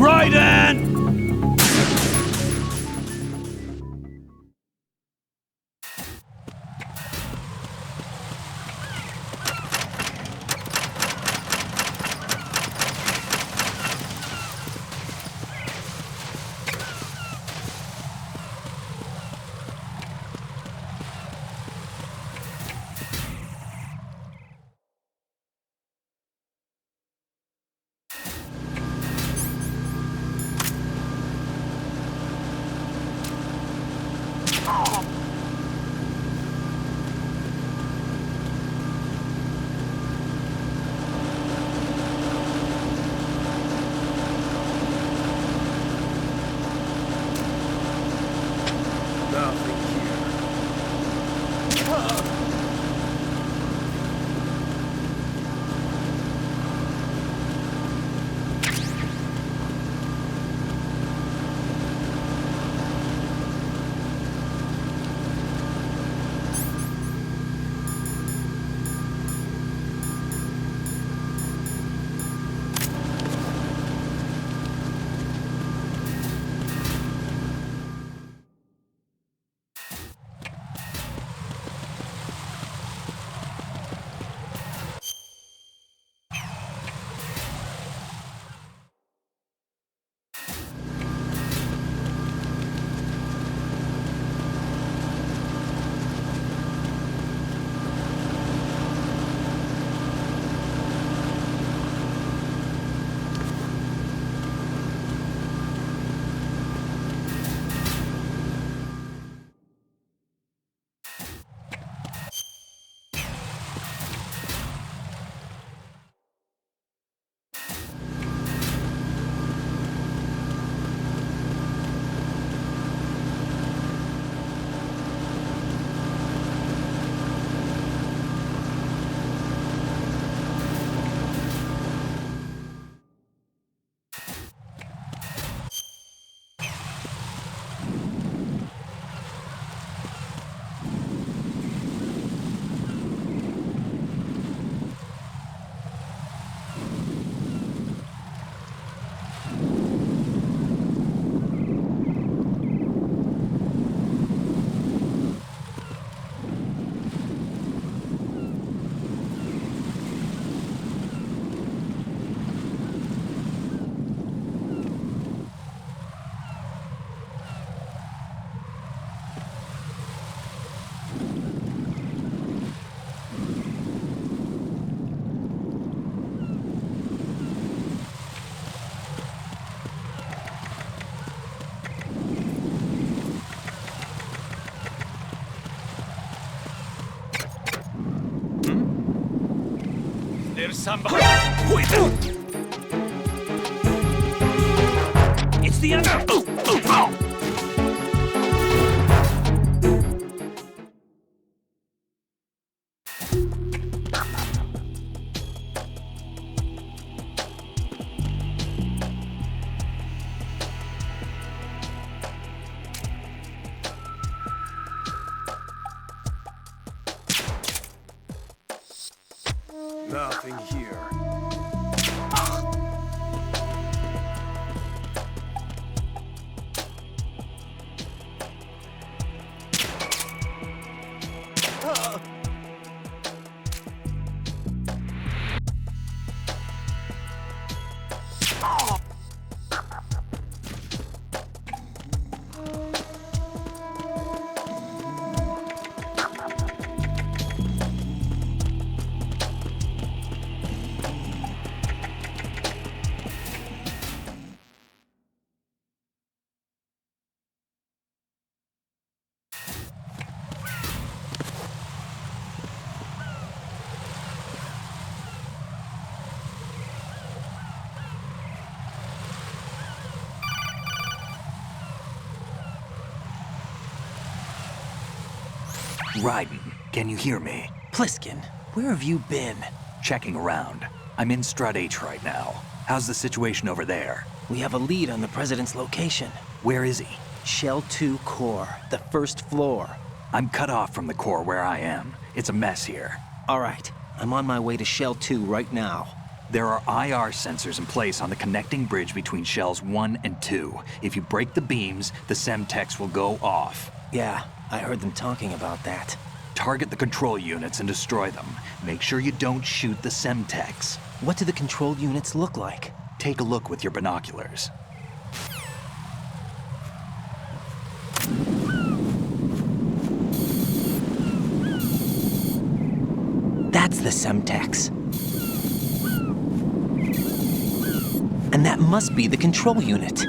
Raiden! There's somebody. It's the other. Nothing here. Raiden, can you hear me? Pliskin, where have you been? Checking around. I'm in Strut H right now. How's the situation over there? We have a lead on the President's location. Where is he? Shell 2 core, the first floor. I'm cut off from the core where I am. It's a mess here. All right, I'm on my way to Shell 2 right now. There are IR sensors in place on the connecting bridge between shells 1 and 2. If you break the beams, the Semtex will go off. Yeah, I heard them talking about that. Target the control units and destroy them. Make sure you don't shoot the Semtex. What do the control units look like? Take a look with your binoculars. That's the Semtex. And that must be the control unit.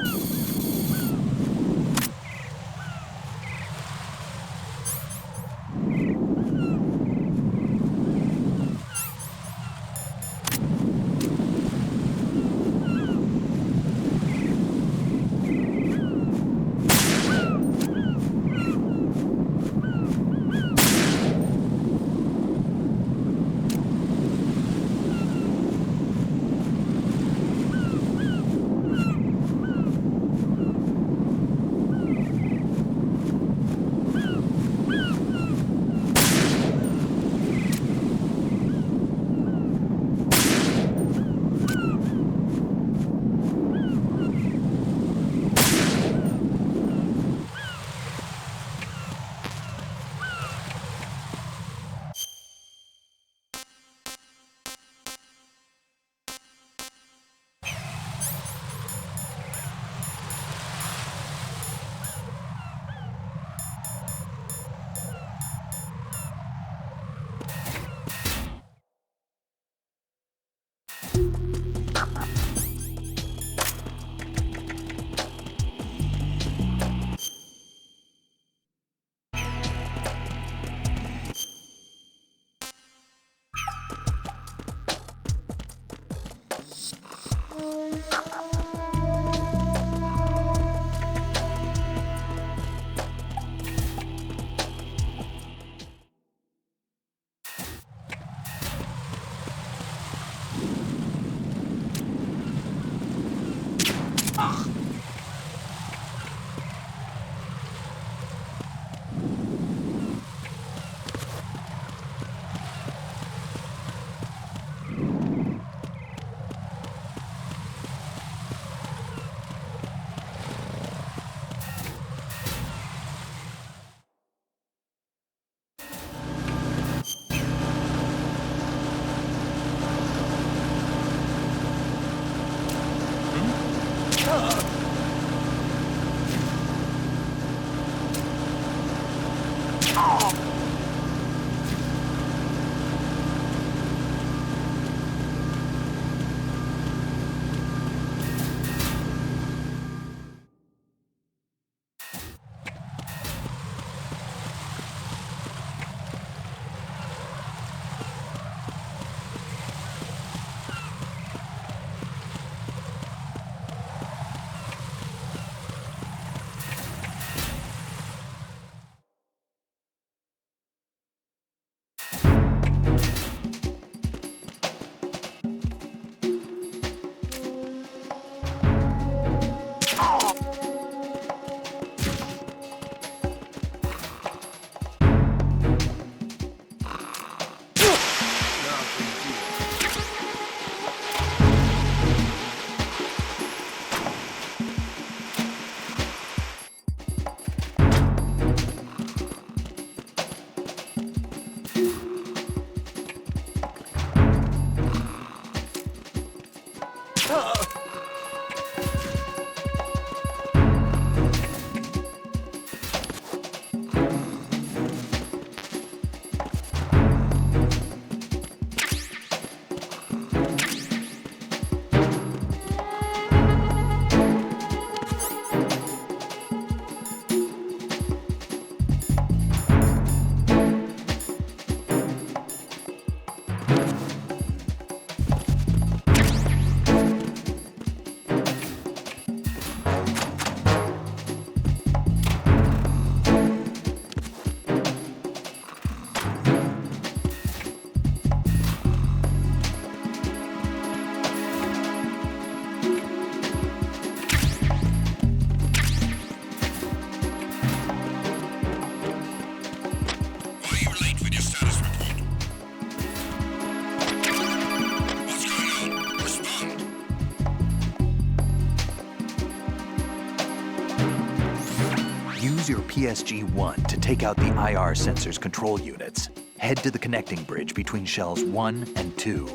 Use your PSG-1 to take out the IR sensor's control units. Head to the connecting bridge between shells 1 and 2.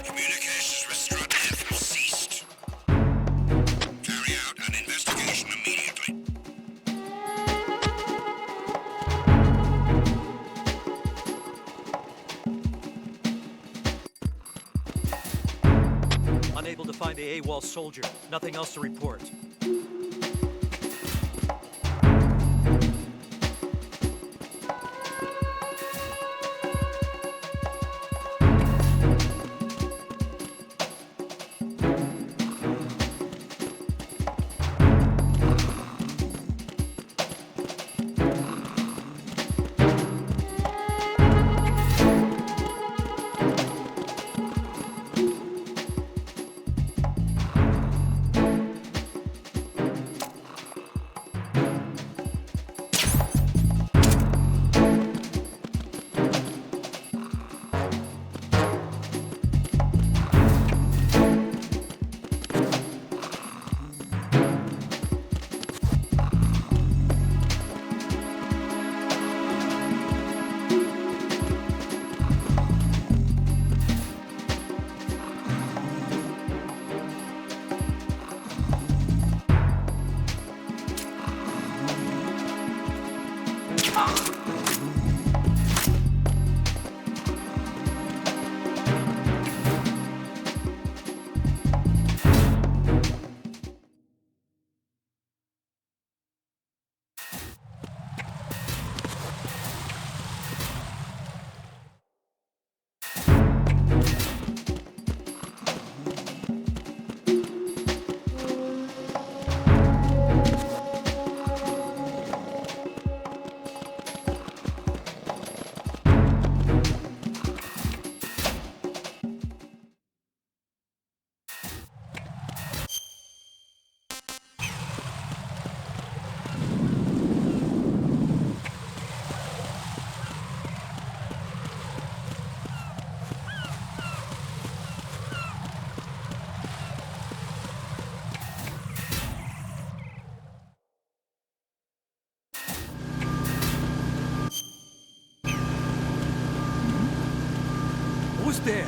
Communications with Strut have ceased. Carry out an investigation immediately. Unable to find the AWOL soldier. Nothing else to report. Who's there?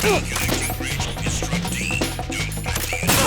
Connecting bridge. Instruct D. Don't let the enemy.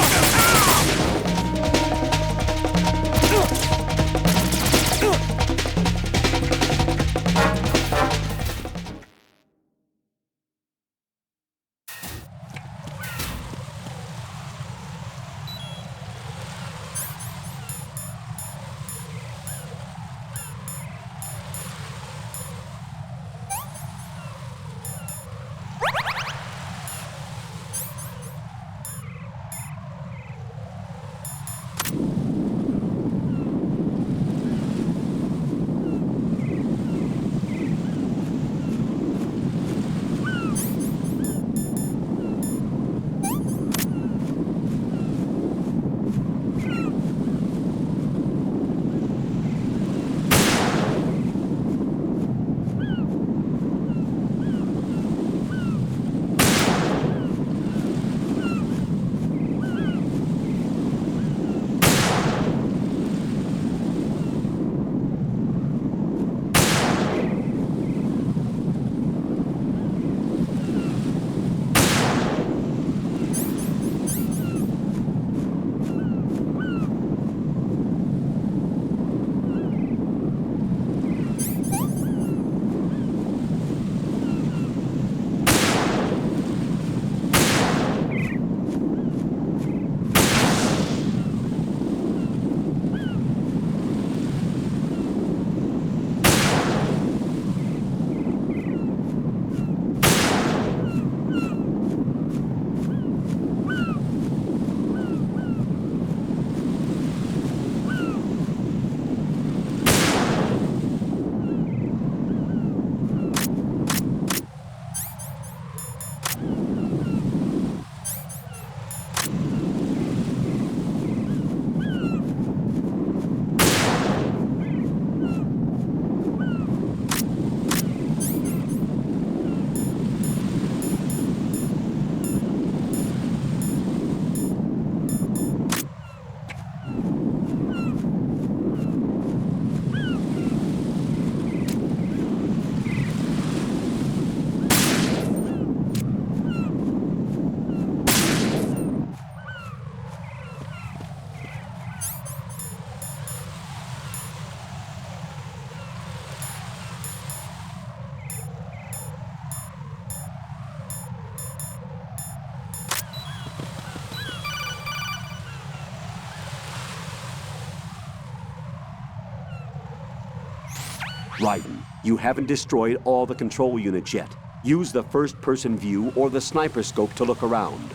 Raiden, you haven't destroyed all the control units yet. Use the first-person view or the sniper scope to look around.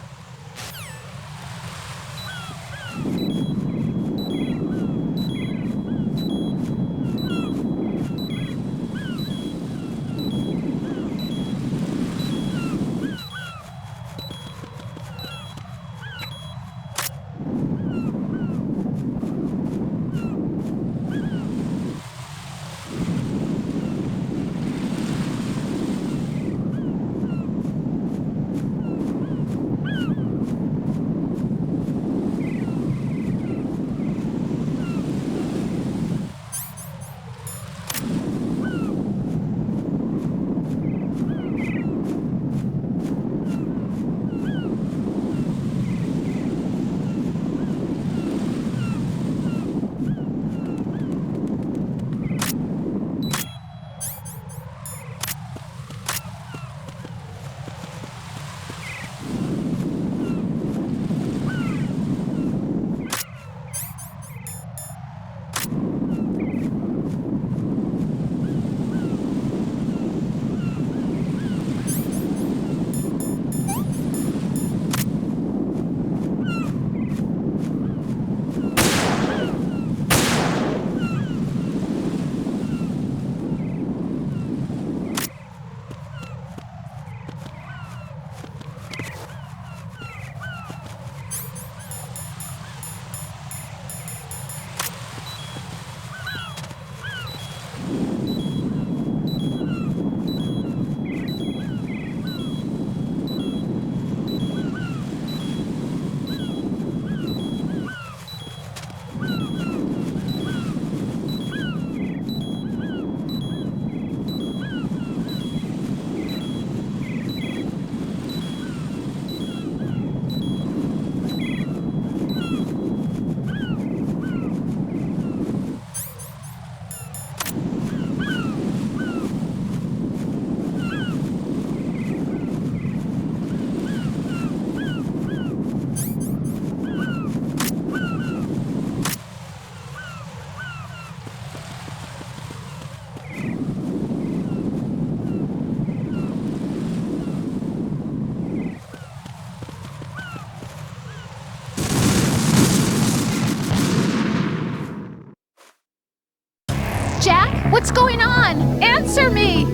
What's going on? Answer me!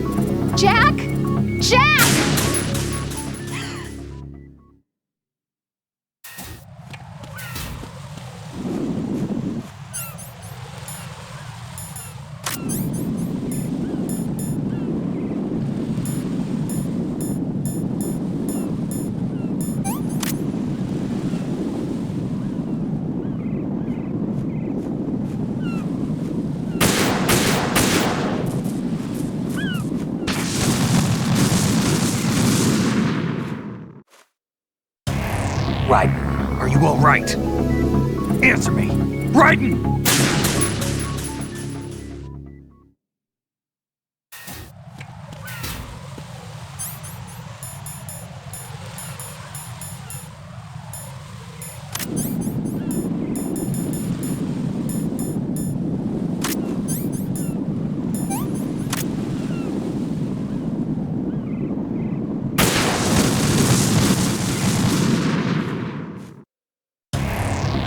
Jack? Jack! Raiden, are you all right? Answer me! Raiden!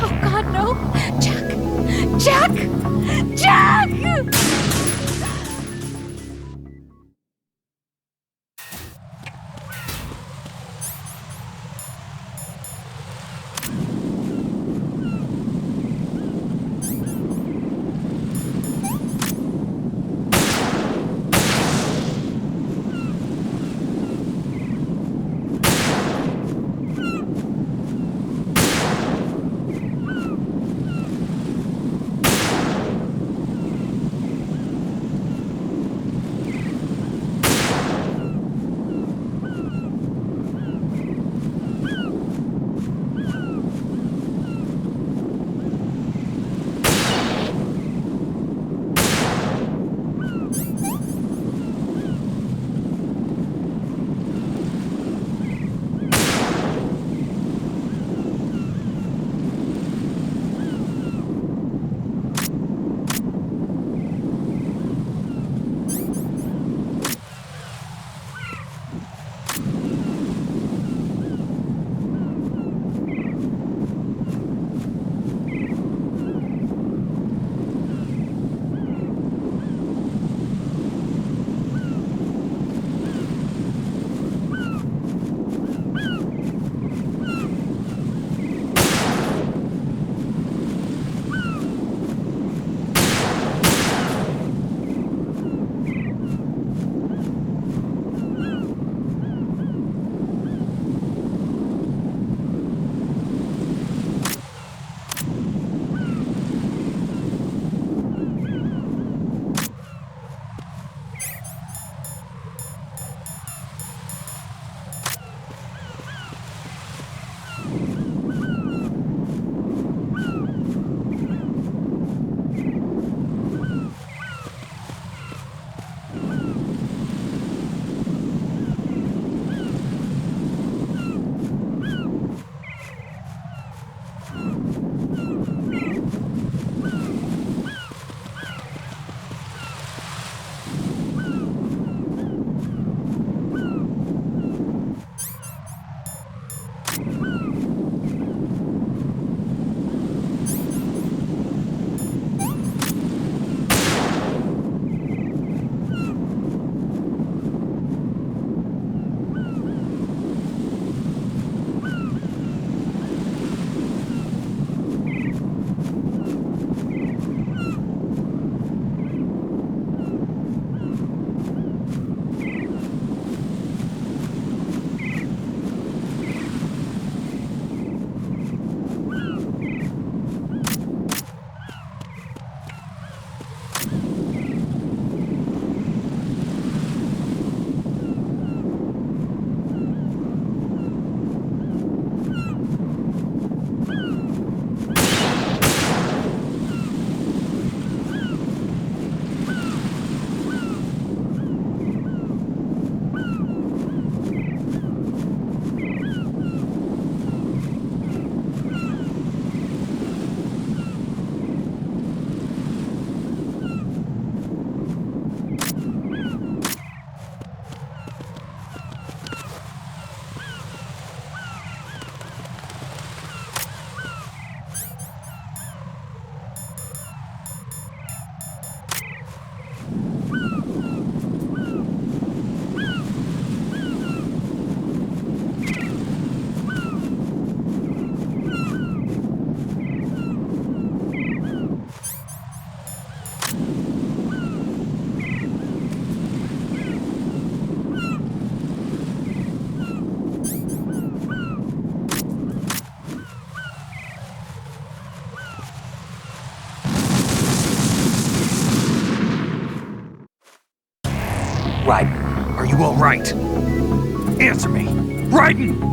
Oh God, no! Jack! you all right? Answer me. Raiden!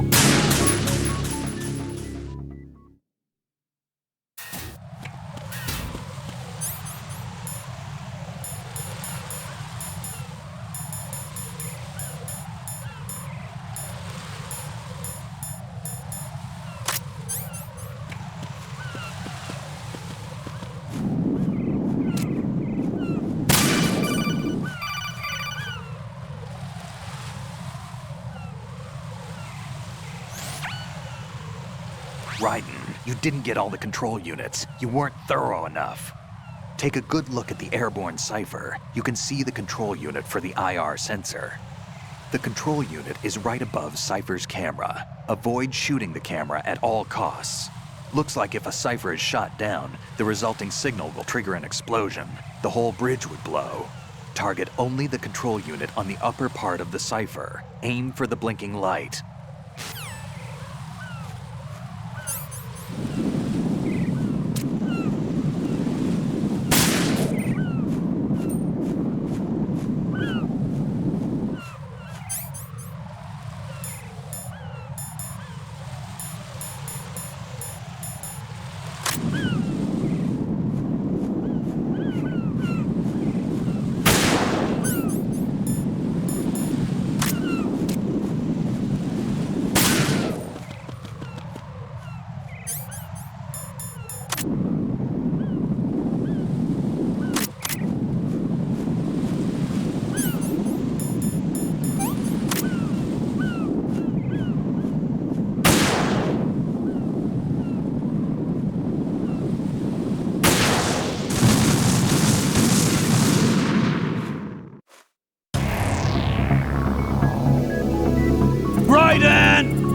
Raiden, you didn't get all the control units. You weren't thorough enough. Take a good look at the airborne cipher. You can see the control unit for the IR sensor. The control unit is right above Cypher's camera. Avoid shooting the camera at all costs. Looks like if a Cypher is shot down, the resulting signal will trigger an explosion. The whole bridge would blow. Target only the control unit on the upper part of the Cypher. Aim for the blinking light. Raiden!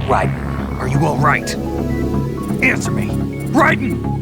Raiden, are you all right? Answer me. Raiden!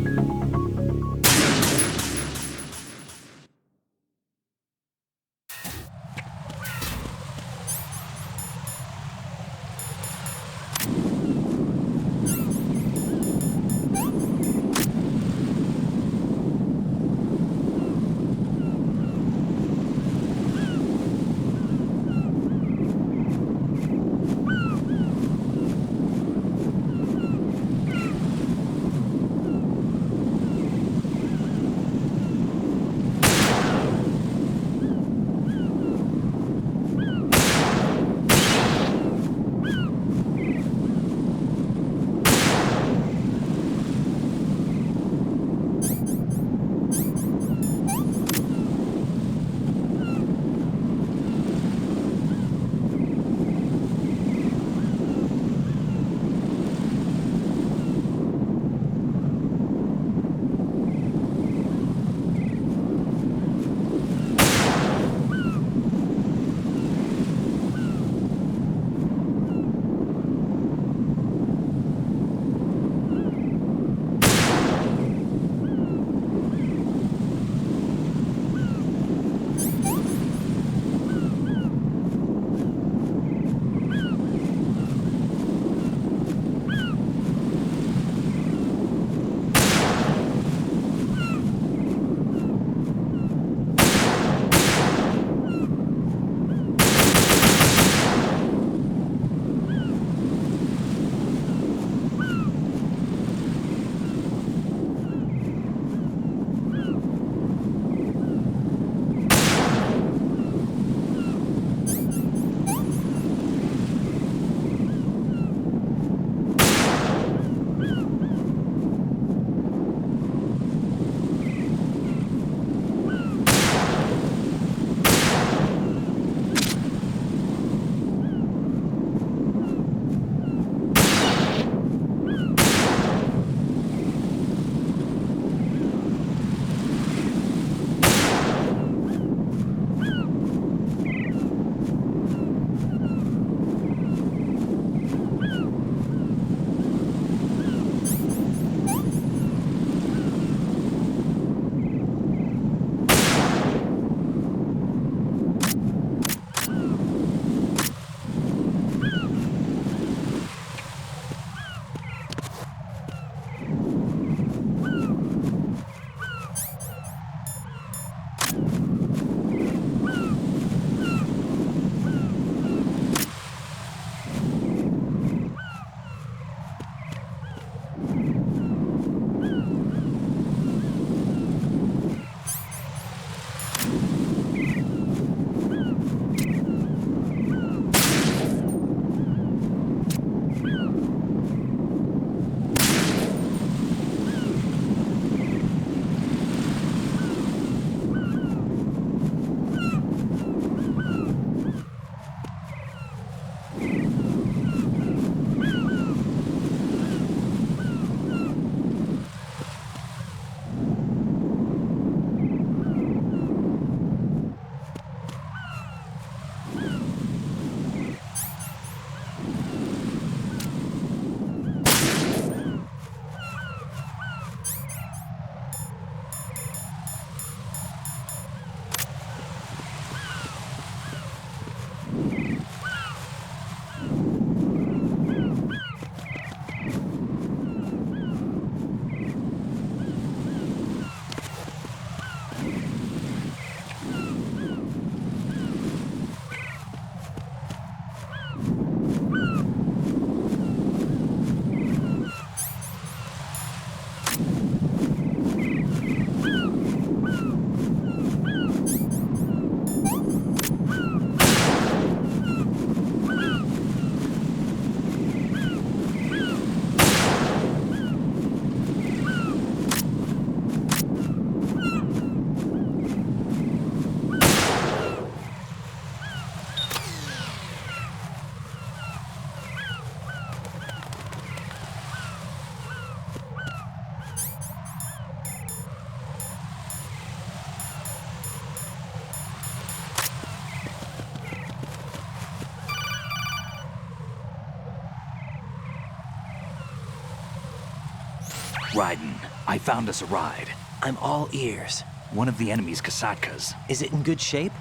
Raiden, I found us a ride. I'm all ears. One of the enemy's Kasatkas. Is it in good shape?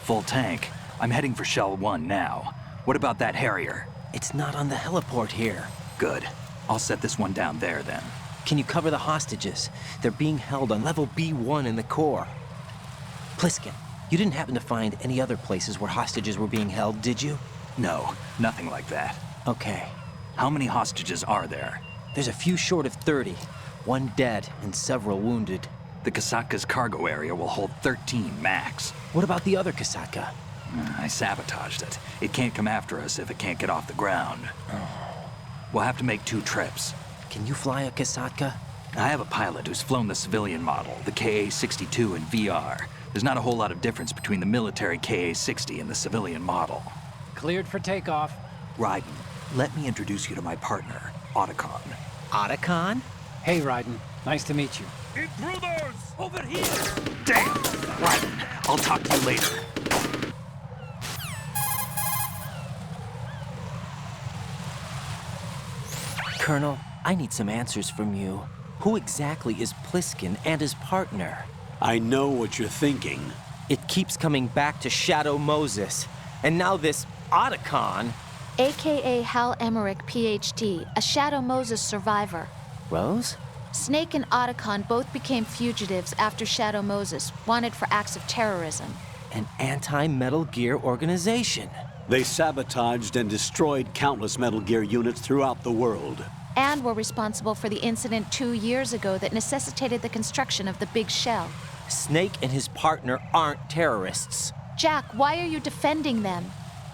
Full tank. I'm heading for Shell 1 now. What about that Harrier? It's not on the heliport here. Good. I'll set this one down there then. Can you cover the hostages? They're being held on level B1 in the core. Pliskin, you didn't happen to find any other places where hostages were being held, did you? No, nothing like that. Okay. How many hostages are there? There's a few short of 30. One dead and several wounded. The Kasatka's cargo area will hold 13 max. What about the other Kasatka? I sabotaged it. It can't come after us if it can't get off the ground. We'll have to make 2 trips. Can you fly a Kasatka? I have a pilot who's flown the civilian model, the KA-62 in VR. There's not a whole lot of difference between the military KA-60 and the civilian model. Cleared for takeoff. Raiden, let me introduce you to my partner, Otacon. Otacon? Hey, Raiden. Nice to meet you. Intruders! Over here! Damn! Raiden, I'll talk to you later. Colonel, I need some answers from you. Who exactly is Pliskin and his partner? I know what you're thinking. It keeps coming back to Shadow Moses. And now this Otacon. AKA Hal Emmerich, PhD, a Shadow Moses survivor. Rose? Snake and Otacon both became fugitives after Shadow Moses, wanted for acts of terrorism. An anti-Metal Gear organization. They sabotaged and destroyed countless Metal Gear units throughout the world. And were responsible for the incident 2 years ago that necessitated the construction of the Big Shell. Snake and his partner aren't terrorists. Jack, why are you defending them?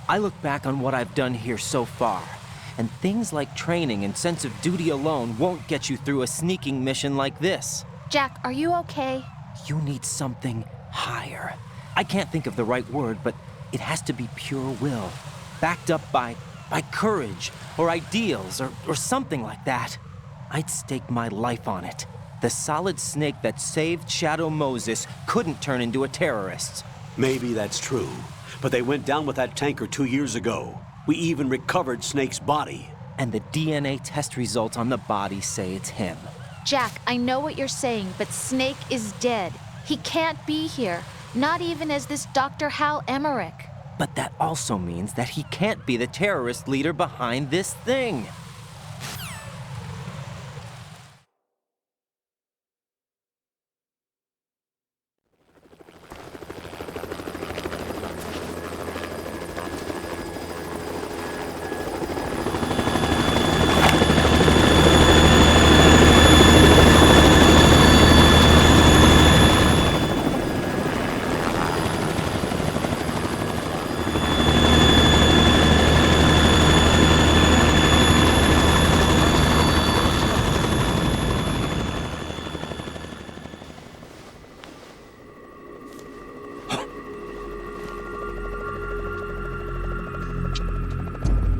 I look back on what I've done here so far, and things like training and sense of duty alone won't get you through a sneaking mission like this. Jack, are you okay? You need something higher. I can't think of the right word, but it has to be pure will, backed up by courage or ideals or something like that. I'd stake my life on it. The solid snake that saved Shadow Moses couldn't turn into a terrorist. Maybe that's true, but they went down with that tanker 2 years ago. We even recovered Snake's body. And the DNA test results on the body say it's him. Jack, I know what you're saying, but Snake is dead. He can't be here, not even as this Dr. Hal Emmerich. But that also means that he can't be the terrorist leader behind this thing.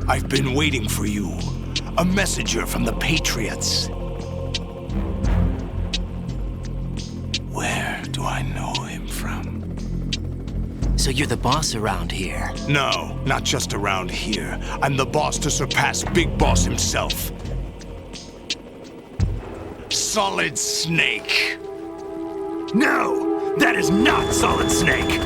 I've been waiting for you. A messenger from the Patriots. Where do I know him from? So you're the boss around here. No, not just around here. I'm the boss to surpass Big Boss himself. Solid Snake. No! That is not Solid Snake!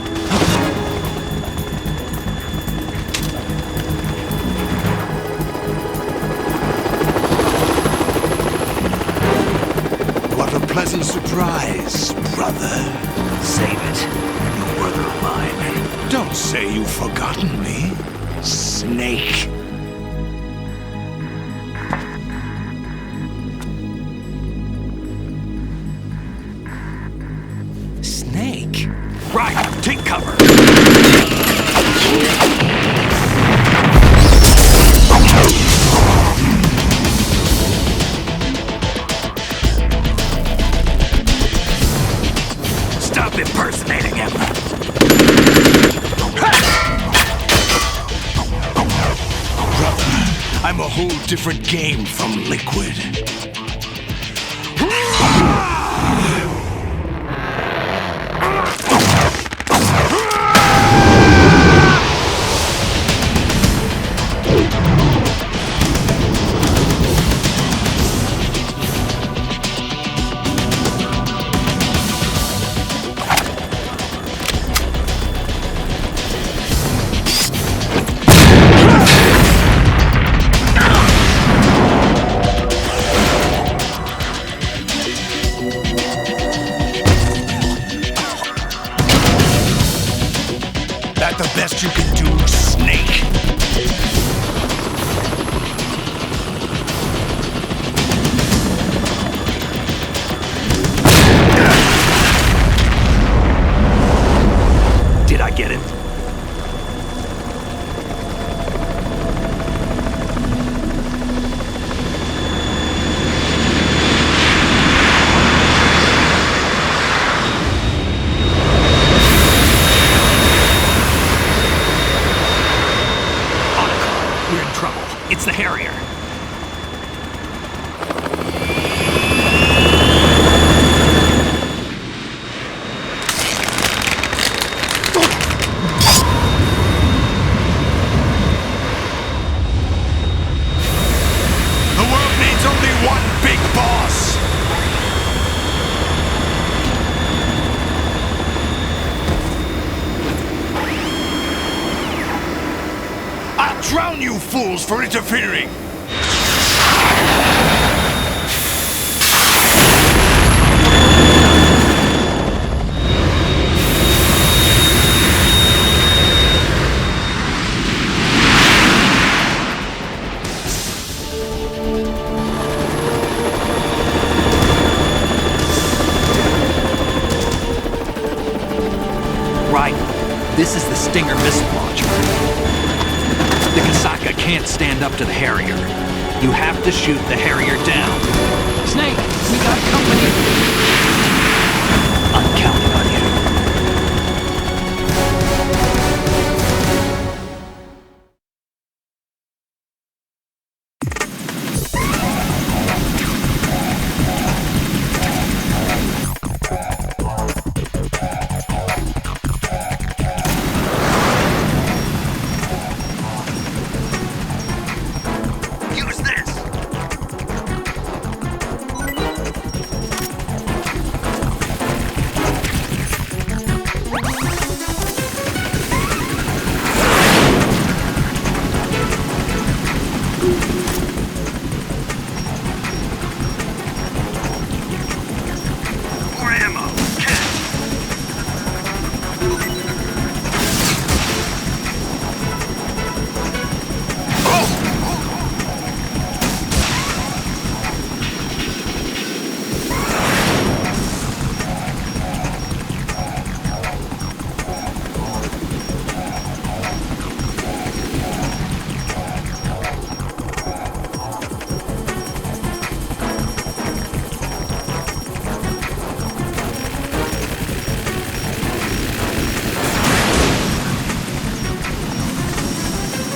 What a pleasant surprise, brother. Save it. You brother of mine. Don't say you've forgotten me, Snake. Snake? Right, take cover! Stop impersonating him! Brother, I'm a whole different game from Liquid. that the best you can do, Snake? Did I get it? We're in trouble. It's the Harrier. The world needs only one big boss! I'll drown you fools for interfering! Right. This is the Stinger missile launcher. The Kasaka can't stand up to the Harrier. You have to shoot the Harrier down. Snake, we got company. I'm counting on you. Use this! More ammo! Catch!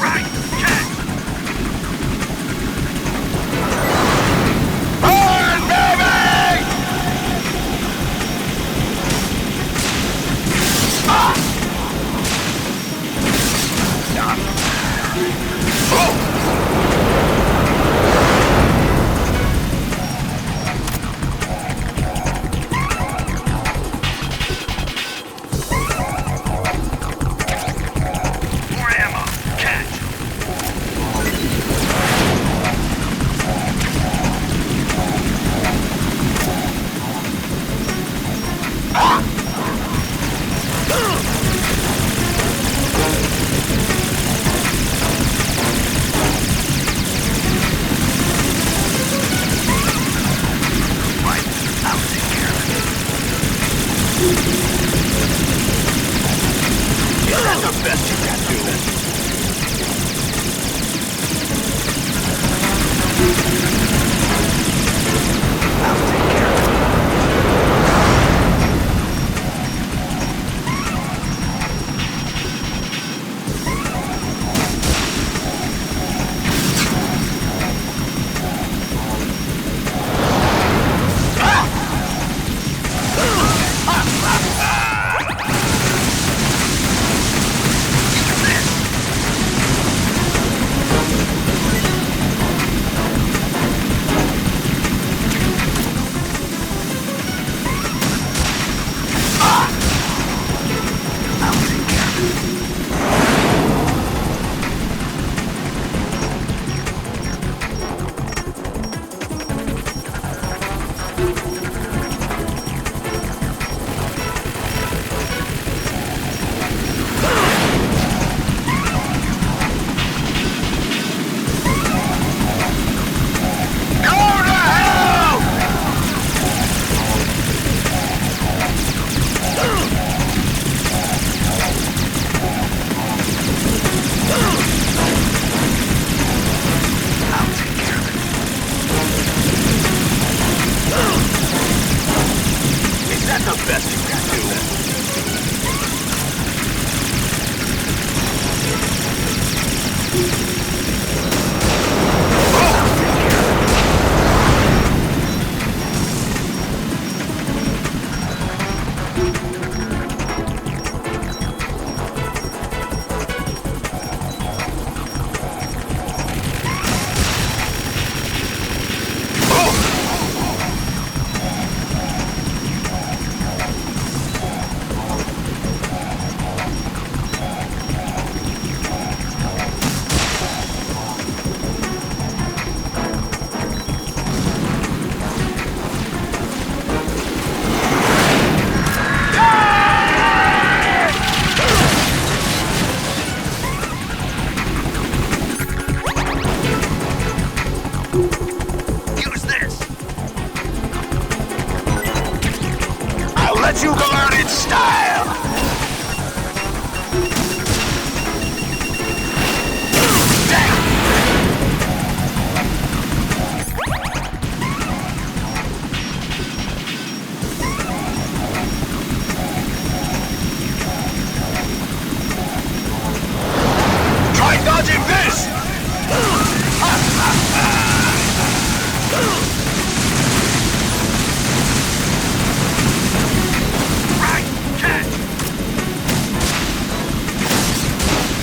Right! Catch! Burn, baby! More ammo! Catch! Right, I'll take care of it. Is that the best you can do? I'll take care of it.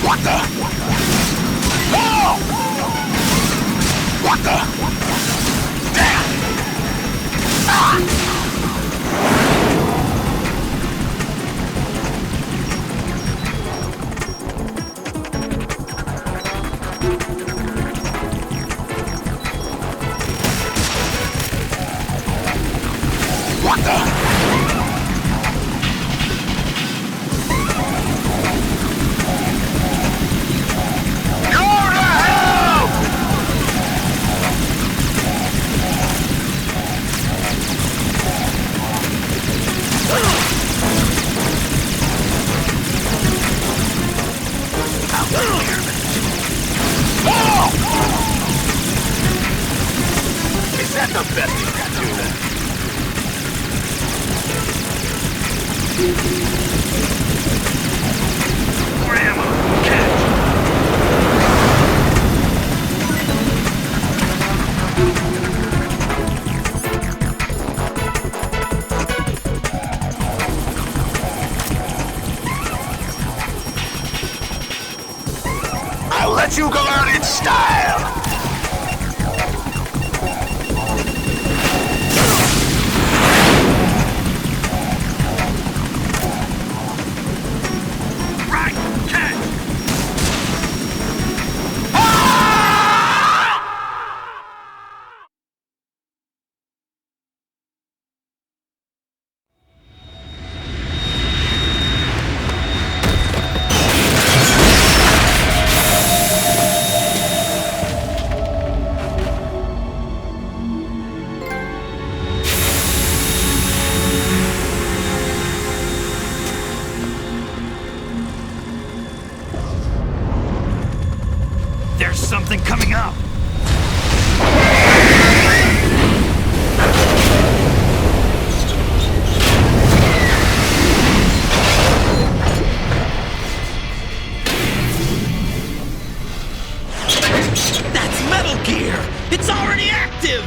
What the? Oh! What the? Damn! Ah! What the? Is that the best you can do? More ammo. Catch. I'll let you go out in style. There's something coming up! That's Metal Gear! It's already active!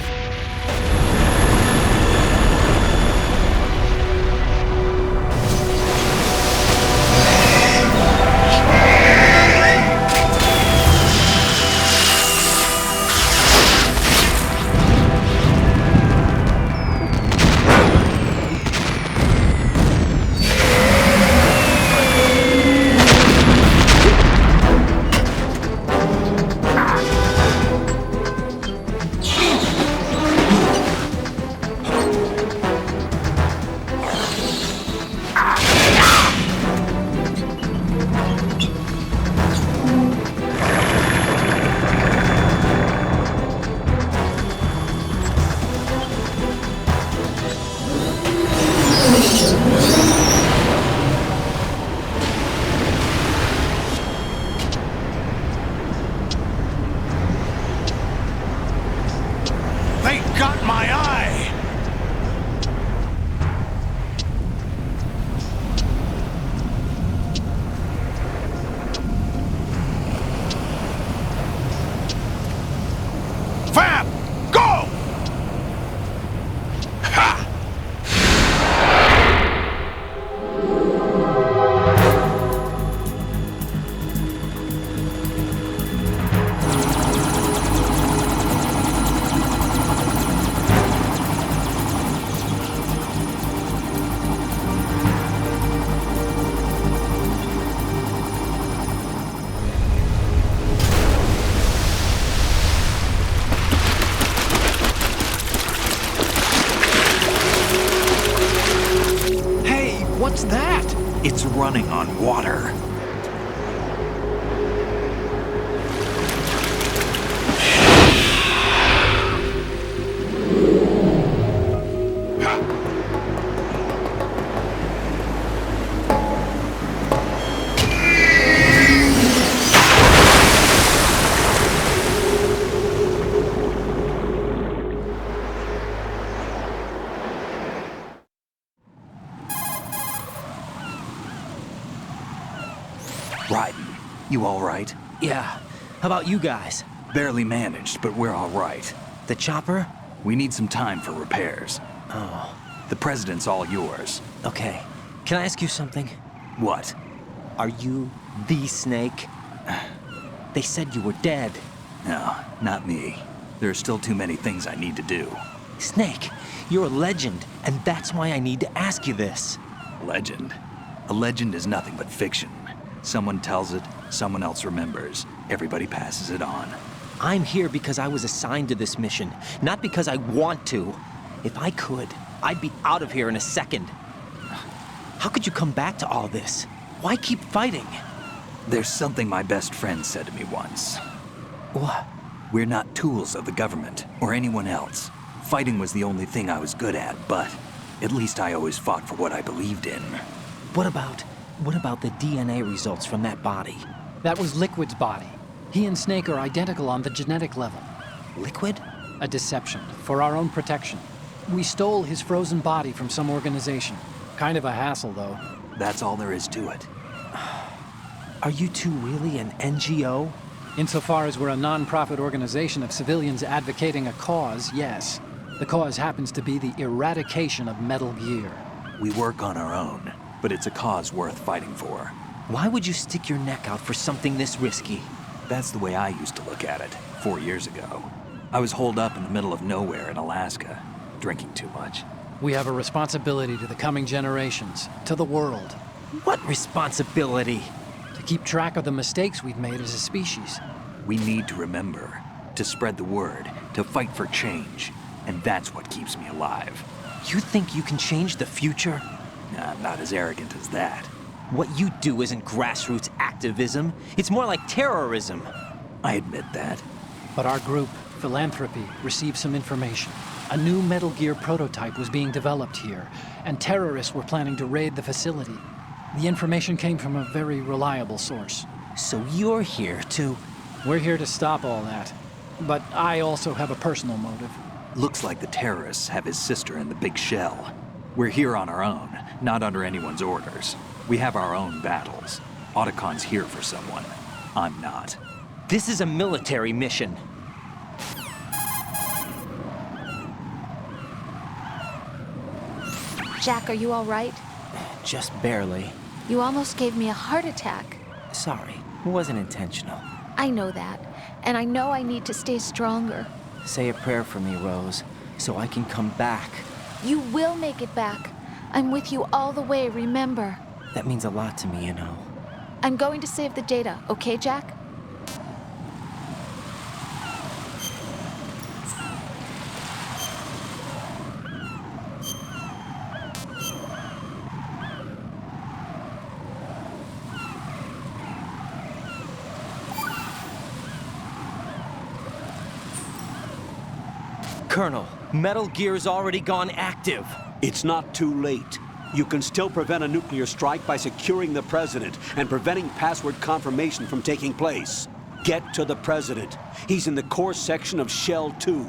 They got my eye! Fab! Go! Ha! What's that? It's running on water. Ryden, you all right? Yeah. How about you guys? Barely managed, but we're all right. The chopper? We need some time for repairs. Oh, The president's all yours. okay. Can I ask you something? What? Are you the Snake? They said you were dead. No, not me. There are still too many things I need to do. Snake, you're a legend, and that's why I need to ask you this. Legend? A legend is nothing but fiction. Someone tells it, someone else remembers. Everybody passes it on. I'm here because I was assigned to this mission, not because I want to. If I could, I'd be out of here in a second. How could you come back to all this? Why keep fighting? There's something my best friend said to me once. What? We're not tools of the government or anyone else. Fighting was the only thing I was good at, but at least I always fought for what I believed in. What about the DNA results from that body? That was Liquid's body. He and Snake are identical on the genetic level. Liquid? A deception, for our own protection. We stole his frozen body from some organization. Kind of a hassle, though. That's all there is to it. Are you two really an NGO? Insofar as we're a non-profit organization of civilians advocating a cause, yes. The cause happens to be the eradication of Metal Gear. We work on our own, but it's a cause worth fighting for. Why would you stick your neck out for something this risky? That's the way I used to look at it 4 years ago. I was holed up in the middle of nowhere in Alaska, drinking too much. We have a responsibility to the coming generations, to the world, What responsibility? to keep track of the mistakes we've made as a species. We need to remember, to spread the word, to fight for change. And that's what keeps me alive. You think you can change the future? Nah, I'm not as arrogant as that. What you do isn't grassroots activism. It's more like terrorism. I admit that. But our group, Philanthropy, received some information. A new Metal Gear prototype was being developed here, and terrorists were planning to raid the facility. The information came from a very reliable source. So you're here to... We're here to stop all that. But I also have a personal motive. Looks like the terrorists have his sister in the big shell. We're here on our own, not under anyone's orders. We have our own battles. Otacon's here for someone. I'm not. This is a military mission. Jack, are you all right? Just barely. You almost gave me a heart attack. Sorry, it wasn't intentional. I know that, and I know I need to stay stronger. Say a prayer for me, Rose, so I can come back. You will make it back. I'm with you all the way, remember. That means a lot to me, you know. I'm going to save the data, okay, Jack? Colonel, Metal Gear's already gone active. It's not too late. You can still prevent a nuclear strike by securing the president and preventing password confirmation from taking place. Get to the president. He's in the core section of Shell 2.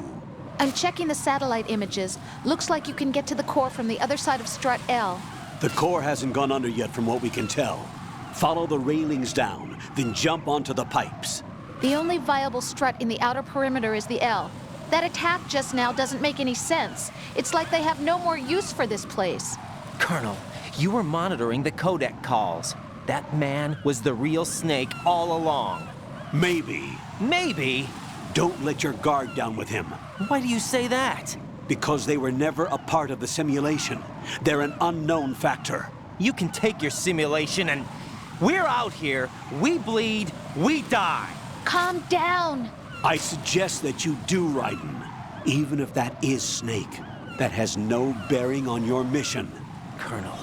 I'm checking the satellite images. Looks like you can get to the core from the other side of Strut L. The core hasn't gone under yet from what we can tell. Follow the railings down, then jump onto the pipes. The only viable strut in the outer perimeter is the L. That attack just now doesn't make any sense. It's like they have no more use for this place. Colonel, you were monitoring the codec calls. That man was the real Snake all along. Maybe. Maybe? Don't let your guard down with him. Why do you say that? Because they were never a part of the simulation. They're an unknown factor. You can take your simulation and... We're out here, we bleed, we die. Calm down. I suggest that you do, Raiden. Even if that is Snake. That has no bearing on your mission. Colonel,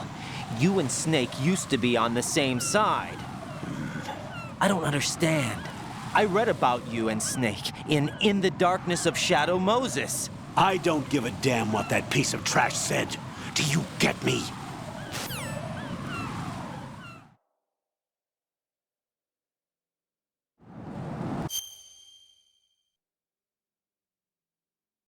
you and Snake used to be on the same side. I don't understand. I read about you and Snake in the Darkness of Shadow Moses. I don't give a damn what that piece of trash said. Do you get me?